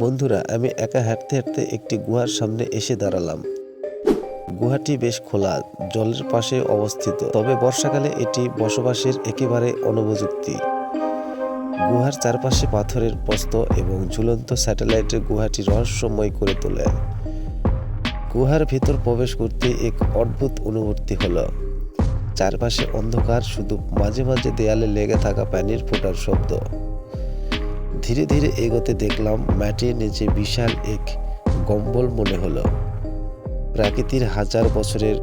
বন্ধুরা, আমি একা হাঁটতে হাঁটতে একটি গুহার সামনে এসে দাঁড়ালাম। গুহাটি বেশ খোলা, জলের পাশে অবস্থিত, তবে বর্ষাকালে এটি বসবাসের একেবারে অনুপযুক্তি। গুহার চারপাশে পাথরের প্রস্তর এবং ঝুলন্ত স্যাটেলাইটের গুহাটি রহস্যময় করে তোলে। গুহার ভিতর প্রবেশ করতে এক অদ্ভুত অনুভূতি হলো। চারপাশে অন্ধকার, শুধু মাঝে মাঝে দেয়ালে লেগে থাকা পানির ফোঁটার শব্দ। ধীরে ধীরে এগোতে দেখলাম মাটির নিচে বিশাল এক গম্বল মনে হলো। প্রাকৃতির হাজার বছরের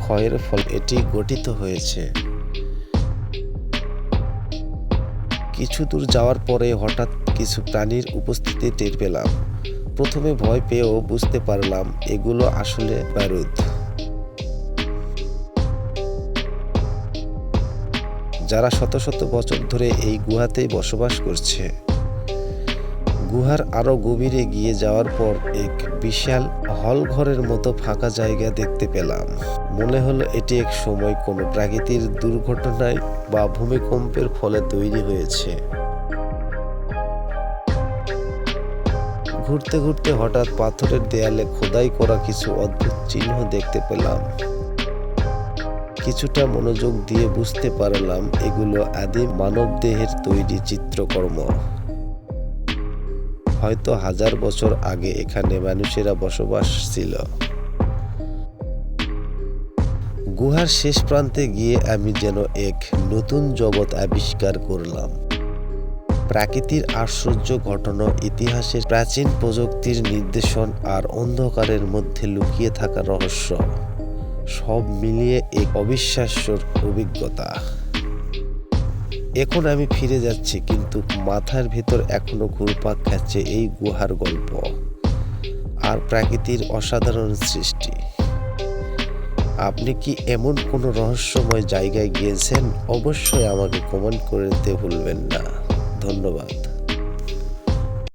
ক্ষয়ের ফলে এটি গঠিত হয়েছে। কিছু দূর যাওয়ার পরে হঠাৎ কিছু প্রাণীর উপস্থিতি টের পেলাম। প্রথমে ভয় পেয়েও বুঝতে পারলাম এগুলো আসলে বারুদ, যারা শত শত বছর ধরে এই গুহাতেই বসবাস করছে। গুহার আরো গভীরে গিয়ে যাওয়ার পর এক বিশাল হল ঘরের মতো ফাঁকা জায়গা দেখতে পেলাম। মনে হলো এটি এক সময় কোনো প্রাকৃতিক দুর্ঘটনায় বা ভূমিকম্পের ফলে তৈরি হয়েছে। ঘুরতে ঘুরতে হঠাৎ পাথরের দেয়ালে খোদাই করা কিছু অদ্ভুত চিহ্ন দেখতে পেলাম। কিছুটা মনোযোগ দিয়ে বুঝতে পারলাম এগুলো আদিম মানবদেহের তৈরি চিত্রকর্ম। হয়তো হাজার বছর আগে এখানে মানুষেরা বসবাস ছিল। গুহার শেষ প্রান্তে গিয়ে আমি যেন এক নতুন জগৎ আবিষ্কার করলাম। প্রাকৃতির আশ্চর্য ঘটনা, ইতিহাসের প্রাচীন প্রযুক্তির নিদর্শন আর অন্ধকারের মধ্যে লুকিয়ে থাকা রহস্য, সব মিলিয়ে এক অবিশ্বাস্য অভিজ্ঞতা। এখন আমি ফিরে যাচ্ছি, কিন্তু মাথার ভেতর এখনো ঘুরপাক খাচ্ছে এই গুহার গল্প আর প্রাকৃতির অসাধারণ সৃষ্টি। আপনি কি এমন কোনো রহস্যময় জায়গায় গিয়েছেন? অবশ্যই আমাকে কমেন্ট করতে ভুলবেন না। ধন্যবাদ।